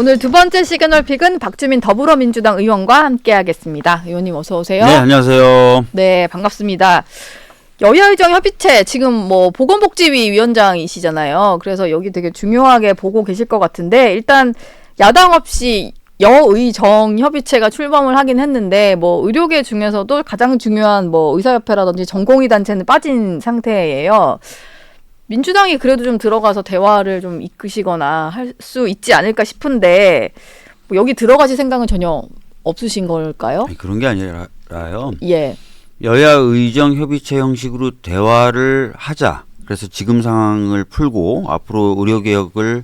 오늘 두 번째 시그널픽은 박주민 더불어민주당 의원과 함께하겠습니다. 의원님 어서 오세요. 네, 안녕하세요. 네, 반갑습니다. 여야의정협의체 지금 뭐 보건복지위 위원장이시잖아요. 그래서 여기 되게 중요하게 보고 계실 것 같은데 일단 야당 없이 여의정협의체가 출범을 하긴 했는데 뭐 의료계 중에서도 가장 중요한 뭐 의사협회라든지 전공의 단체는 빠진 상태예요. 민주당이 그래도 좀 들어가서 대화를 좀 이끄시거나 할 수 있지 않을까 싶은데 뭐 여기 들어가실 생각은 전혀 없으신 걸까요? 아니, 그런 게 아니라요. 예. 여야 의정 협의체 형식으로 대화를 하자. 그래서 지금 상황을 풀고 앞으로 의료개혁을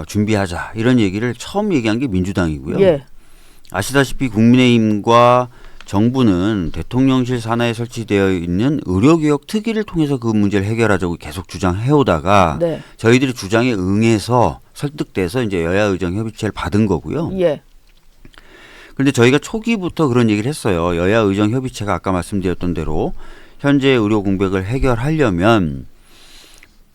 준비하자. 이런 얘기를 처음 얘기한 게 민주당이고요. 예. 아시다시피 국민의힘과 정부는 대통령실 산하에 설치되어 있는 의료개혁 특위를 통해서 그 문제를 해결하자고 계속 주장해오다가 네. 저희들이 주장에 응해서 설득돼서 이제 여야 의정 협의체를 받은 거고요. 예. 그런데 저희가 초기부터 그런 얘기를 했어요. 여야 의정 협의체가 아까 말씀드렸던 대로 현재 의료 공백을 해결하려면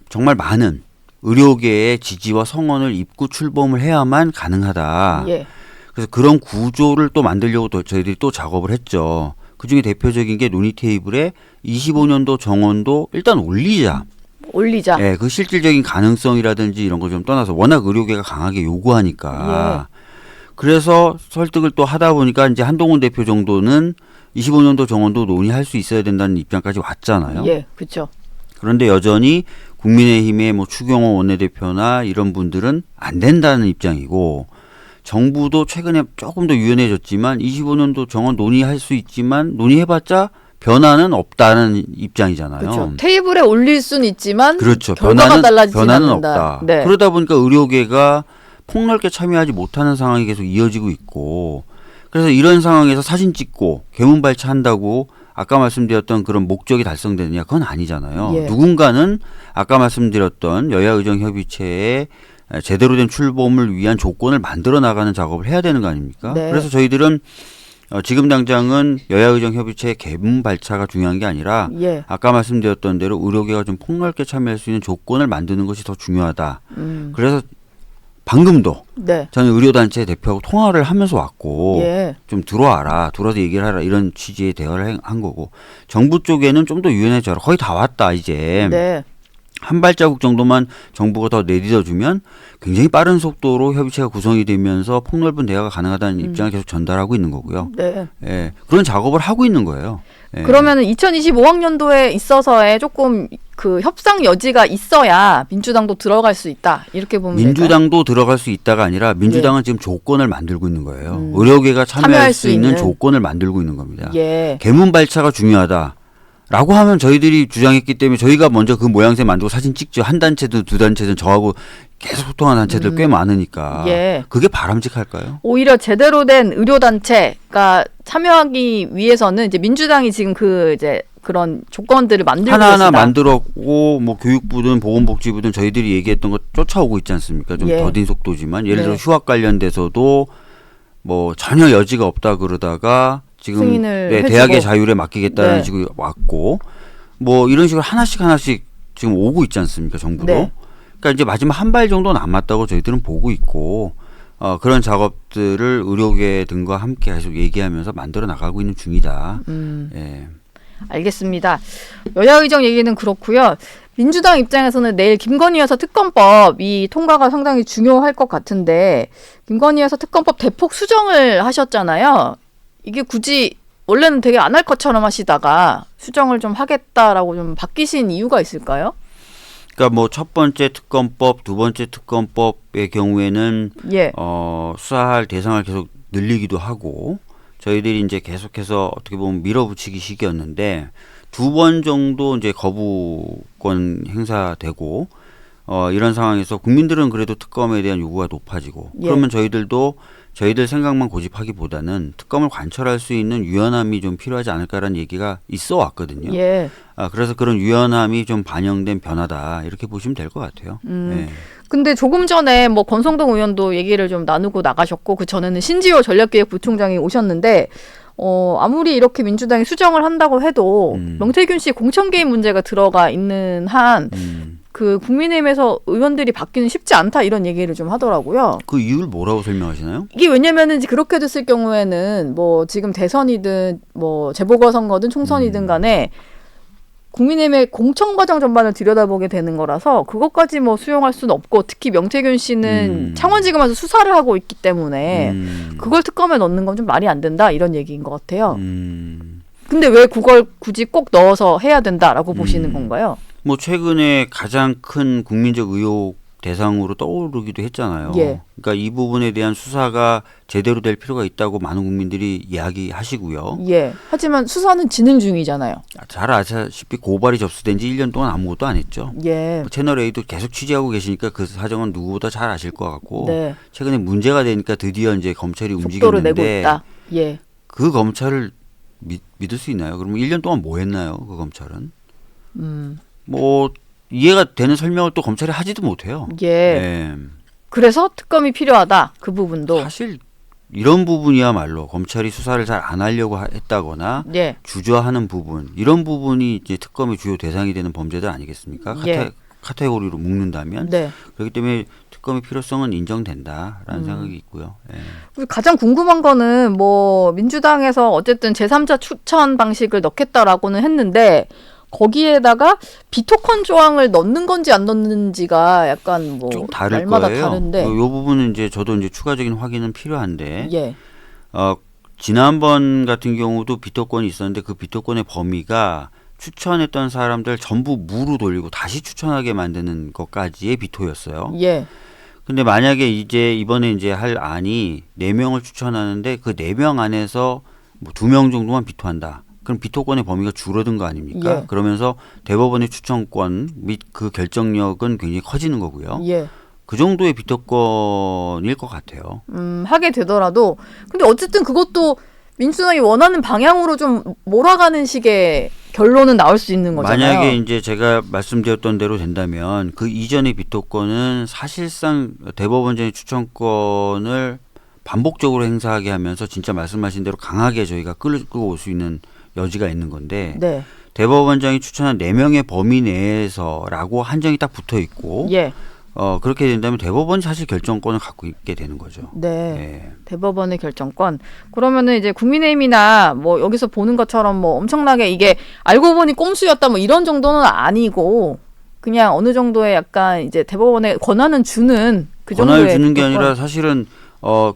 정말 많은 의료계의 지지와 성원을 입고 출범을 해야만 가능하다. 예. 그래서 그런 구조를 또 만들려고 저희들이 또 작업을 했죠. 그중에 대표적인 게 논의 테이블에 25년도 정원도 일단 올리자. 네, 그 실질적인 가능성이라든지 이런 거 좀 떠나서 워낙 의료계가 강하게 요구하니까. 예. 그래서 설득을 또 하다 보니까 이제 한동훈 대표 정도는 25년도 정원도 논의할 수 있어야 된다는 입장까지 왔잖아요. 예, 그렇죠. 그런데 여전히 국민의힘의 뭐 추경호 원내대표나 이런 분들은 안 된다는 입장이고 정부도 최근에 조금 더 유연해졌지만 25년도 정원 논의할 수 있지만 논의해봤자 변화는 없다는 입장이잖아요. 그렇죠. 테이블에 올릴 수는 있지만 그렇죠. 결과가 달라지지 변화는 않는다. 없다. 네. 그러다 보니까 의료계가 폭넓게 참여하지 못하는 상황이 계속 이어지고 있고 그래서 이런 상황에서 사진 찍고 개문발차한다고 아까 말씀드렸던 그런 목적이 달성되느냐 그건 아니잖아요. 예. 누군가는 아까 말씀드렸던 여야의정협의체의 제대로 된 출범을 위한 조건을 만들어 나가는 작업을 해야 되는 거 아닙니까? 네. 그래서 저희들은 지금 당장은 여야의정협의체의 개문발차가 중요한 게 아니라 예. 아까 말씀드렸던 대로 의료계가 좀 폭넓게 참여할 수 있는 조건을 만드는 것이 더 중요하다. 그래서 방금도 네. 저는 의료단체 대표하고 통화를 하면서 왔고 예. 좀 들어와라. 들어와서 얘기를 하라. 이런 취지의 대화를 한 거고 정부 쪽에는 좀 더 유연해져라. 거의 다 왔다 이제. 네. 한 발자국 정도만 정부가 더 내딛어주면 굉장히 빠른 속도로 협의체가 구성이 되면서 폭넓은 대화가 가능하다는 입장을 계속 전달하고 있는 거고요. 네. 예, 그런 작업을 하고 있는 거예요. 예. 그러면은 2025학년도에 있어서의 조금 그 협상 여지가 있어야 민주당도 들어갈 수 있다. 이렇게 보면 민주당도 들어갈 수 있다가 아니라 민주당은 지금 조건을 만들고 있는 거예요. 의료계가 참여할 참여할 수 수 있는 있는. 조건을 만들고 있는 겁니다. 예. 개문발차가 중요하다. 라고 하면 저희들이 주장했기 때문에 저희가 먼저 그 모양새 만들고 사진 찍죠. 한 단체든 두 단체든 저하고 계속 소통하는 단체들 꽤 많으니까. 예. 그게 바람직할까요? 오히려 제대로 된 의료단체가 참여하기 위해서는 이제 민주당이 지금 그 이제 그런 조건들을 만들고 하나하나 계시다. 만들었고 뭐 교육부든 보건복지부든 저희들이 얘기했던 거 쫓아오고 있지 않습니까? 좀 예. 더딘 속도지만 예를 들어 네. 휴학 관련돼서도 뭐 전혀 여지가 없다 그러다가 지금 승인을 해주고. 대학의 자율에 맡기겠다는 네. 식으로 왔고 뭐 이런 식으로 하나씩 지금 오고 있지 않습니까? 정부도. 네. 그러니까 이제 마지막 한 발 정도 남았다고 저희들은 보고 있고 그런 작업들을 의료계 등과 함께 계속 얘기하면서 만들어 나가고 있는 중이다. 예. 알겠습니다. 여야의정 얘기는 그렇고요. 민주당 입장에서는 내일 김건희 여사 특검법이 통과가 상당히 중요할 것 같은데 김건희 여사 특검법 대폭 수정을 하셨잖아요. 이게 굳이 원래는 되게 안 할 것처럼 하시다가 수정을 좀 하겠다라고 좀 바뀌신 이유가 있을까요? 그러니까 뭐 첫 번째 특검법, 두 번째 특검법의 경우에는 예. 수사할 대상을 계속 늘리기도 하고 저희들이 이제 계속해서 어떻게 보면 밀어붙이기 식이었는데 두 번 정도 이제 거부권 행사되고 이런 상황에서 국민들은 그래도 특검에 대한 요구가 높아지고 예. 그러면 저희들 생각만 고집하기보다는 특검을 관철할 수 있는 유연함이 좀 필요하지 않을까라는 얘기가 있어 왔거든요. 예. 그래서 그런 유연함이 좀 반영된 변화다 이렇게 보시면 될 것 같아요. 네. 근데 조금 전에 뭐 권성동 의원도 얘기를 좀 나누고 나가셨고 그 전에는 신지호 전략기획부총장이 오셨는데 아무리 이렇게 민주당이 수정을 한다고 해도 명태균 씨 공천 개입 문제가 들어가 있는 한 그 국민의힘에서 의원들이 바뀌는 쉽지 않다 이런 얘기를 좀 하더라고요. 그 이유를 뭐라고 설명하시나요? 이게 왜냐면은 그렇게 됐을 경우에는 뭐 지금 대선이든 뭐 재보궐선거든 총선이든 간에 국민의힘의 공천 과정 전반을 들여다보게 되는 거라서 그것까지 뭐 수용할 수는 없고 특히 명태균 씨는 창원지검에서 수사를 하고 있기 때문에 그걸 특검에 넣는 건 좀 말이 안 된다 이런 얘기인 것 같아요. 근데 왜 그걸 굳이 꼭 넣어서 해야 된다라고 보시는 건가요? 뭐 최근에 가장 큰 국민적 의혹 대상으로 떠오르기도 했잖아요. 예. 그러니까 이 부분에 대한 수사가 제대로 될 필요가 있다고 많은 국민들이 이야기하시고요. 예. 하지만 수사는 진행 중이잖아요. 잘 아시다시피 고발이 접수된 지 1년 동안 아무것도 안 했죠. 예. 채널A도 계속 취재하고 계시니까 그 사정은 누구보다 잘 아실 것 같고 네. 최근에 문제가 되니까 드디어 이제 검찰이 속도를 내고 움직였는데 있다. 예. 그 검찰을 믿을 수 있나요? 그러면 1년 동안 뭐 했나요? 그 검찰은? 뭐 이해가 되는 설명을 또 검찰이 하지도 못해요. 예. 예. 그래서 특검이 필요하다. 그 부분도. 사실 이런 부분이야말로 검찰이 수사를 잘 안 하려고 했다거나 예. 주저하는 부분 이런 부분이 이제 특검의 주요 대상이 되는 범죄들 아니겠습니까? 예. 카테고리로 묶는다면 네. 그렇기 때문에 특검의 필요성은 인정된다라는 생각이 있고요. 예. 그리고 가장 궁금한 거는 뭐 민주당에서 어쨌든 제3자 추천 방식을 넣겠다라고는 했는데 거기에다가 비토컨 조항을 넣는 건지 안 넣는지가 약간 뭐 좀 다를 날마다 거예요. 다른데. 이 부분은 이제 저도 이제 추가적인 확인은 필요한데 예. 지난번 같은 경우도 비토권이 있었는데 그 비토권의 범위가 추천했던 사람들 전부 무로 돌리고 다시 추천하게 만드는 것까지의 비토였어요. 예. 근데 만약에 이번에 이제 할 안이 4명을 추천하는데 그 4명 안에서 뭐 2명 정도만 비토한다. 그럼 비토권의 범위가 줄어든 거 아닙니까? 예. 그러면서 대법원의 추천권 및 그 결정력은 굉장히 커지는 거고요. 예. 그 정도의 비토권일 것 같아요. 하게 되더라도 근데 어쨌든 그것도 민주당이 원하는 방향으로 좀 몰아가는 식의 결론은 나올 수 있는 거잖아요. 만약에 이제 제가 말씀드렸던 대로 된다면 그 이전의 비토권은 사실상 대법원장의 추천권을 반복적으로 행사하게 하면서 진짜 말씀하신 대로 강하게 저희가 끌고 올 수 있는 여지가 있는 건데 네. 대법원장이 추천한 4명의 범위 내에서라고 한정이 딱 붙어 있고 예. 그렇게 된다면 대법원이 사실 결정권을 갖고 있게 되는 거죠. 네. 예. 대법원의 결정권. 그러면은 이제 국민의힘이나 뭐 여기서 보는 것처럼 뭐 엄청나게 이게 알고 보니 꼼수였다 뭐 이런 정도는 아니고 그냥 어느 정도의 약간 이제 대법원에 권한은 주는 그 정도의 권한을 주는 게 특권. 아니라 사실은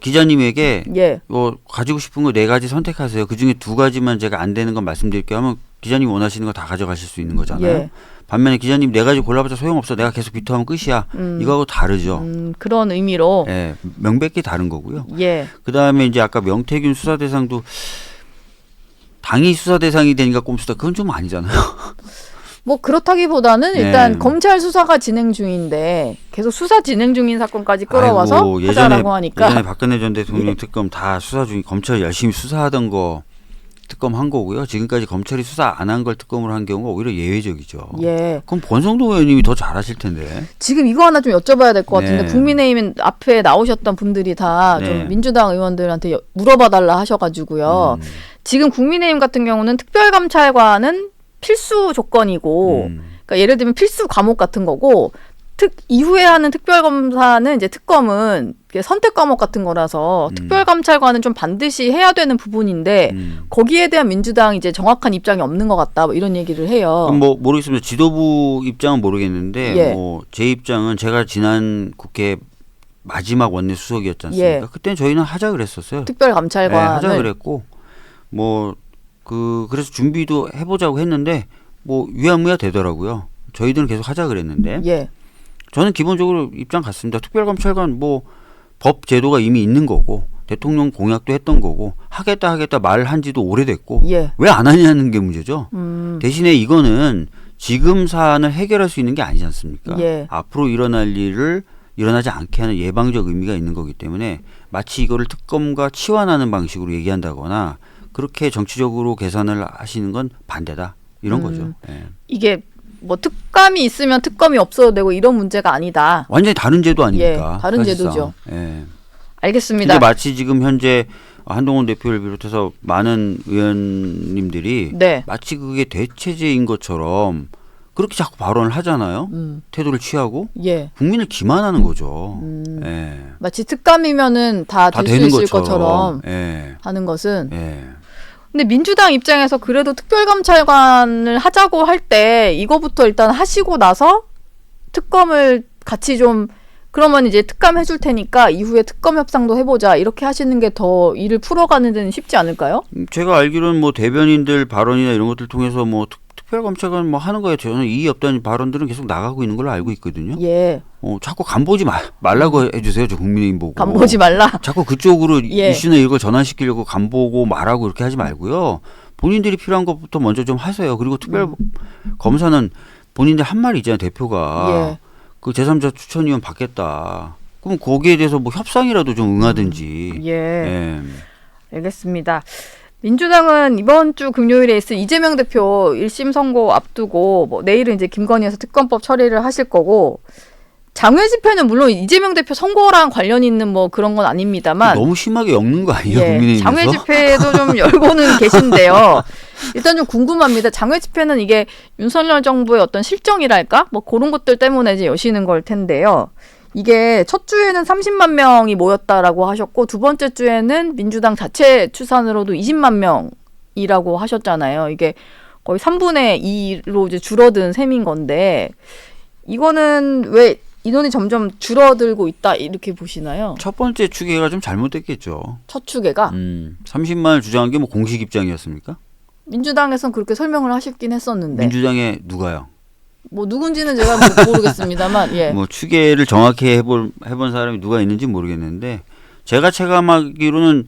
기자님에게 예. 가지고 싶은 거 4가지 선택하세요. 그중에 2가지만 제가 안 되는 건 말씀드릴게요 하면 기자님 원하시는 거 다 가져가실 수 있는 거잖아요. 예. 반면에 기자님 4가지 골라봤자 소용없어. 내가 계속 비토하면 끝이야. 이거하고 다르죠. 그런 의미로. 예, 명백히 다른 거고요. 예. 그다음에 이제 아까 명태균 수사 대상도 당이 수사 대상이 되니까 꼼수다. 그건 좀 아니잖아요. 뭐 그렇다기보다는 네. 일단 검찰 수사가 진행 중인데 계속 수사 진행 중인 사건까지 끌어와서 아이고, 하자라고 하니까 예전에 박근혜 전 대통령 특검 다 수사 중이 검찰 열심히 수사하던 거 특검 한 거고요. 지금까지 검찰이 수사 안 한 걸 특검으로 한 경우가 오히려 예외적이죠. 예. 그럼 권성동 의원님이 더 잘하실 텐데. 지금 이거 하나 좀 여쭤봐야 될 것 같은데 네. 국민의힘 앞에 나오셨던 분들이 다 좀 네. 민주당 의원들한테 물어봐달라 하셔가지고요. 지금 국민의힘 같은 경우는 특별감찰관은 필수 조건이고, 그러니까 예를 들면 필수 과목 같은 거고, 이후에 하는 특별검사는 이제 특검은 선택 과목 같은 거라서 특별감찰관은 좀 반드시 해야 되는 부분인데 거기에 대한 민주당 이제 정확한 입장이 없는 것 같다 뭐 이런 얘기를 해요. 그럼 뭐 모르겠습니다. 지도부 입장은 모르겠는데 예. 뭐 제 입장은 제가 지난 국회 마지막 원내 수석이었지 않습니까? 예. 그때는 저희는 하자 그랬었어요. 네, 특별감찰관을 하자 그랬고 뭐 그래서 준비도 해보자고 했는데 뭐 유야무야 되더라고요. 저희들은 계속 하자 그랬는데 예. 저는 기본적으로 입장 같습니다. 특별감찰관 뭐 법 제도가 이미 있는 거고 대통령 공약도 했던 거고 하겠다 말한 지도 오래됐고 예. 왜 안 하냐는 게 문제죠. 대신에 이거는 지금 사안을 해결할 수 있는 게 아니지 않습니까? 예. 앞으로 일어날 일을 일어나지 않게 하는 예방적 의미가 있는 거기 때문에 마치 이거를 특검과 치환하는 방식으로 얘기한다거나 그렇게 정치적으로 계산을 하시는 건 반대다. 이런 거죠. 예. 이게 뭐 특감이 있으면 특검이 없어도 되고 이런 문제가 아니다. 완전히 다른 제도 아닙니까? 예, 다른 사실상. 제도죠. 예. 알겠습니다. 근데 마치 지금 현재 한동훈 대표를 비롯해서 많은 의원님들이 네. 마치 그게 대체제인 것처럼 그렇게 자꾸 발언을 하잖아요. 태도를 취하고 예. 국민을 기만하는 거죠. 예. 마치 특감이면은 다 될 수 되는 있을 것처럼 예. 하는 것은. 예. 근데 민주당 입장에서 그래도 특별감찰관을 하자고 할 때 이거부터 일단 하시고 나서 특검을 같이 좀 그러면 이제 특감 해줄 테니까 이후에 특검 협상도 해보자 이렇게 하시는 게 더 일을 풀어가는 데는 쉽지 않을까요? 제가 알기로는 뭐 대변인들 발언이나 이런 것들 통해서 뭐 특별감찰관 뭐 하는 거에 저는 이의 없다는 발언들은 계속 나가고 있는 걸로 알고 있거든요. 예. 자꾸 간 보지 말라고 해주세요. 저 국민의힘 보고. 간 보지 말라. 자꾸 그쪽으로 예. 이슈나 이걸 전환시키려고 간 보고 말하고 이렇게 하지 말고요. 본인들이 필요한 것부터 먼저 좀 하세요. 그리고 특별 검사는 본인들 한 말이 있잖아요. 대표가. 예. 그 제3자 추천위원 받겠다. 그럼 거기에 대해서 뭐 협상이라도 좀 응하든지. 예. 예. 알겠습니다. 민주당은 이번 주 금요일에 있을 이재명 대표 1심 선고 앞두고 뭐 내일은 이제 김건희에서 특검법 처리를 하실 거고 장외 집회는 물론 이재명 대표 선거랑 관련 있는 뭐 그런 건 아닙니다만 너무 심하게 엮는 거 아니에요? 예, 국민의힘에서? 장외 집회도 좀 열고는 계신데요. 일단 좀 궁금합니다. 장외 집회는 이게 윤석열 정부의 어떤 실정이랄까? 뭐 그런 것들 때문에 이제 여시는 걸 텐데요. 이게 첫 주에는 30만 명이 모였다라고 하셨고 두 번째 주에는 민주당 자체 추산으로도 20만 명이라고 하셨잖아요. 이게 거의 3분의 2로 이제 줄어든 셈인 건데 이거는 왜 인원이 점점 줄어들고 있다 이렇게 보시나요? 첫 번째 추계가 좀 잘못됐겠죠. 첫 추계가 30만을 주장한 게 뭐 공식 입장이었습니까? 민주당에선 그렇게 설명을 하셨긴 했었는데 민주당에 누가요? 뭐 누군지는 제가 모르겠습니다만 예. 뭐 추계를 정확히 해본 사람이 누가 있는지 모르겠는데 제가 체감하기로는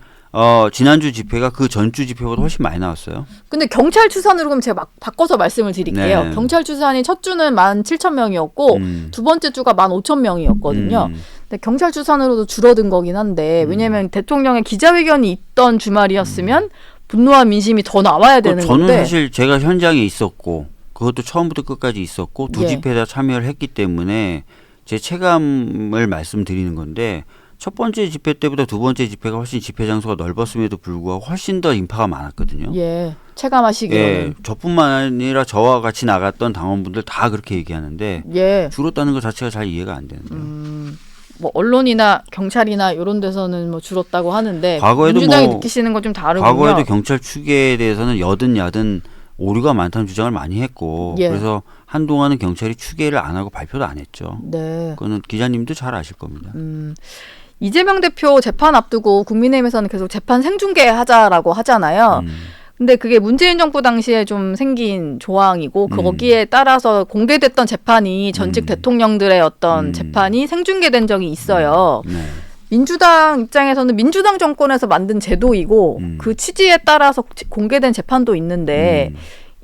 지난주 집회가 그 전주 집회보다 훨씬 많이 나왔어요. 근데 경찰 추산으로 그럼 제가 막 바꿔서 말씀을 드릴게요. 네. 경찰 추산이 첫 주는 17,000명이었고 두 번째 주가 15,000명이었거든요. 근데 경찰 추산으로도 줄어든 거긴 한데 왜냐하면 대통령의 기자회견이 있던 주말이었으면 분노와 민심이 더 나와야 되는 저는 건데 사실 제가 현장에 있었고 그것도 처음부터 끝까지 있었고 두 예. 집회 다 참여를 했기 때문에 제 체감을 말씀드리는 건데 첫 번째 집회 때보다 두 번째 집회가 훨씬 집회 장소가 넓었음에도 불구하고 훨씬 더 인파가 많았거든요. 예, 체감하시기로는 예, 저뿐만 아니라 저와 같이 나갔던 당원분들 다 그렇게 얘기하는데 예. 줄었다는 것 자체가 잘 이해가 안 되는데요. 뭐 언론이나 경찰이나 이런 데서는 뭐 줄었다고 하는데 과거에도 민주당이 뭐 느끼시는 건 좀 다르군요. 과거에도 경찰 추계에 대해서는 여든 야든 오류가 많다는 주장을 많이 했고 예. 그래서 한동안은 경찰이 추계를 안 하고 발표도 안 했죠. 네. 그거는 기자님도 잘 아실 겁니다. 이재명 대표 재판 앞두고 국민의힘에서는 계속 재판 생중계하자라고 하잖아요. 근데 그게 문재인 정부 당시에 좀 생긴 조항이고 거기에 따라서 공개됐던 재판이 전직 대통령들의 어떤 재판이 생중계된 적이 있어요. 네. 민주당 입장에서는 민주당 정권에서 만든 제도이고 그 취지에 따라서 공개된 재판도 있는데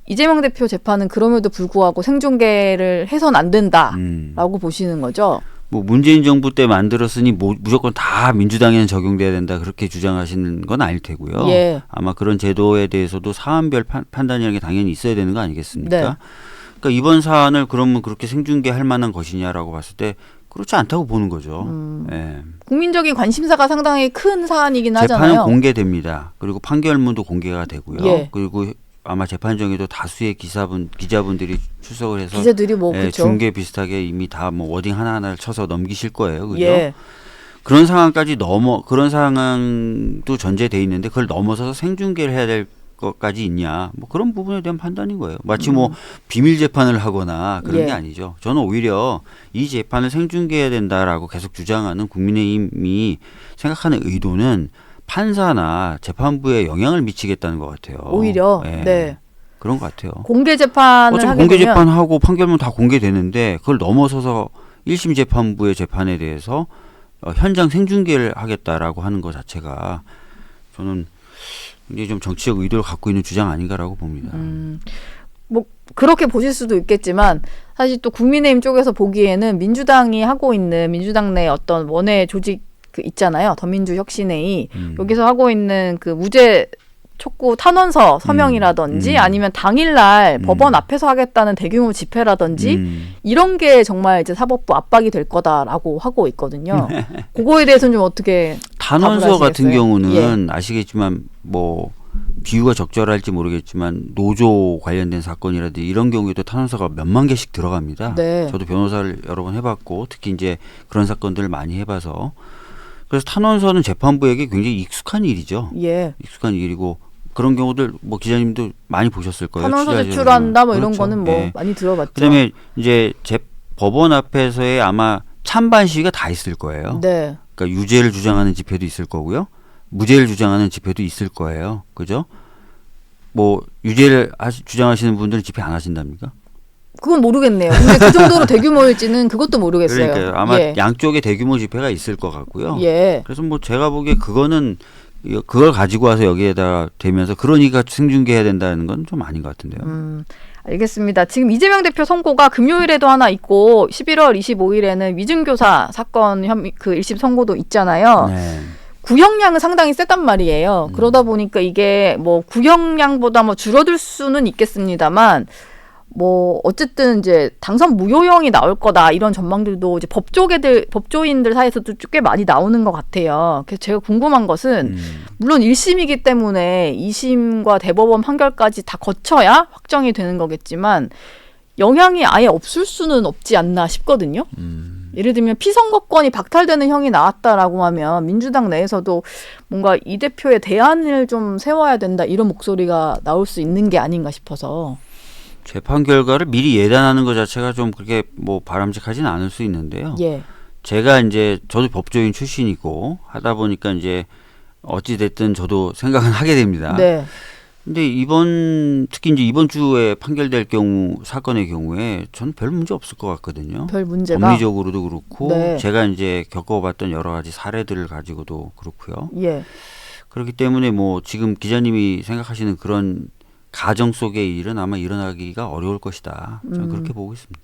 이재명 대표 재판은 그럼에도 불구하고 생중계를 해선 안 된다라고 보시는 거죠. 뭐 문재인 정부 때 만들었으니 무조건 다 민주당에는 적용돼야 된다 그렇게 주장하시는 건 아닐 테고요. 예. 아마 그런 제도에 대해서도 사안별 판단이라는 게 당연히 있어야 되는 거 아니겠습니까? 네. 그러니까 이번 사안을 그러면 그렇게 생중계할 만한 것이냐라고 봤을 때 그렇지 않다고 보는 거죠. 예. 국민적인 관심사가 상당히 큰 사안이긴 재판은 하잖아요. 공개됩니다. 그리고 판결문도 공개가 되고요. 예. 그리고 아마 재판정에도 다수의 기자분들이 출석을 해서 기자들이 뭐 예, 그렇죠. 중계 비슷하게 이미 다 뭐 워딩 하나하나를 쳐서 넘기실 거예요. 그죠? 예. 그런 상황까지 그런 상황도 전제돼 있는데 그걸 넘어서서 생중계를 해야 될 것까지 있냐. 뭐 그런 부분에 대한 판단인 거예요. 마치 뭐 비밀 재판을 하거나 그런 예. 게 아니죠. 저는 오히려 이 재판을 생중계해야 된다라고 계속 주장하는 국민의힘이 생각하는 의도는 판사나 재판부에 영향을 미치겠다는 것 같아요. 오히려 예. 네. 그런 것 같아요. 공개 재판을 어차피 하게 공개 되면 재판하고 판결문 다 공개되는데 그걸 넘어서서 1심 재판부의 재판에 대해서 현장 생중계를 하겠다라고 하는 것 자체가 저는 이게 좀 정치적 의도를 갖고 있는 주장 아닌가라고 봅니다. 뭐 그렇게 보실 수도 있겠지만 사실 또 국민의힘 쪽에서 보기에는 민주당이 하고 있는 민주당 내 어떤 원외 조직 그 있잖아요. 더민주혁신회의 여기서 하고 있는 그 무죄 촉구 탄원서 서명이라든지 아니면 당일날 법원 앞에서 하겠다는 대규모 집회라든지 이런 게 정말 이제 사법부 압박이 될 거다라고 하고 있거든요. 그거에 대해서는 좀 어떻게 탄원서 답을 같은 하시겠어요? 경우는 예. 아시겠지만 뭐 비유가 적절할지 모르겠지만 노조 관련된 사건이라든지 이런 경우에도 탄원서가 몇만 개씩 들어갑니다. 네. 저도 변호사를 여러 번 해봤고 특히 이제 그런 사건들을 많이 해봐서 그래서 탄원서는 재판부에게 굉장히 익숙한 일이죠. 예. 익숙한 일이고 그런 경우들 뭐 기자님도 많이 보셨을 거예요. 탄원서 취재하시는 제출한다 뭐 이런 그렇죠. 거는 뭐 예. 많이 들어봤죠. 그다음에 이제 법원 앞에서의 아마 찬반 시위가 다 있을 거예요. 네. 그러니까 유죄를 주장하는 집회도 있을 거고요. 무죄를 주장하는 집회도 있을 거예요. 그죠? 뭐 유죄를 주장하시는 분들은 집회 안 하신답니까? 그건 모르겠네요. 근데 그 정도로 대규모일지는 그것도 모르겠어요. 그러니까요. 아마 예. 양쪽에 대규모 집회가 있을 것 같고요. 예. 그래서 뭐 제가 보기에 그거는 그걸 가지고 와서 여기에다 대면서 그러니까 생중계해야 된다는 건 좀 아닌 것 같은데요. 알겠습니다. 지금 이재명 대표 선고가 금요일에도 하나 있고 11월 25일에는 위증교사 사건 혐의 그 1심 선고도 있잖아요. 네. 구형량은 상당히 세단 말이에요. 그러다 보니까 이게 뭐 구형량보다 뭐 줄어들 수는 있겠습니다만 뭐 어쨌든 이제 당선 무효형이 나올 거다 이런 전망들도 이제 법조인들 사이에서도 꽤 많이 나오는 것 같아요. 그래서 제가 궁금한 것은 물론 1심이기 때문에 2심과 대법원 판결까지 다 거쳐야 확정이 되는 거겠지만 영향이 아예 없을 수는 없지 않나 싶거든요. 예를 들면 피선거권이 박탈되는 형이 나왔다라고 하면 민주당 내에서도 뭔가 이 대표의 대안을 좀 세워야 된다 이런 목소리가 나올 수 있는 게 아닌가 싶어서. 재판 결과를 미리 예단하는 것 자체가 좀 그렇게 뭐 바람직하지는 않을 수 있는데요. 예. 제가 이제 저도 법조인 출신이고 하다 보니까 이제 어찌 됐든 저도 생각은 하게 됩니다. 네. 근데 특히 이제 이번 주에 판결될 경우 사건의 경우에 저는 별 문제 없을 것 같거든요. 별 문제가. 법리적으로도 그렇고 네. 제가 이제 겪어봤던 여러 가지 사례들을 가지고도 그렇고요. 예. 그렇기 때문에 뭐 지금 기자님이 생각하시는 그런 가정 속의 일은 아마 일어나기가 어려울 것이다. 저는 그렇게 보고 있습니다.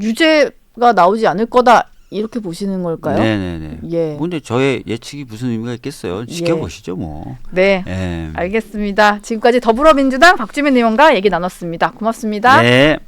유죄가 나오지 않을 거다 이렇게 보시는 걸까요? 네네네. 예. 근데 저의 예측이 무슨 의미가 있겠어요? 지켜보시죠 뭐. 네. 예. 알겠습니다. 지금까지 더불어민주당 박주민 의원과 얘기 나눴습니다. 고맙습니다. 네.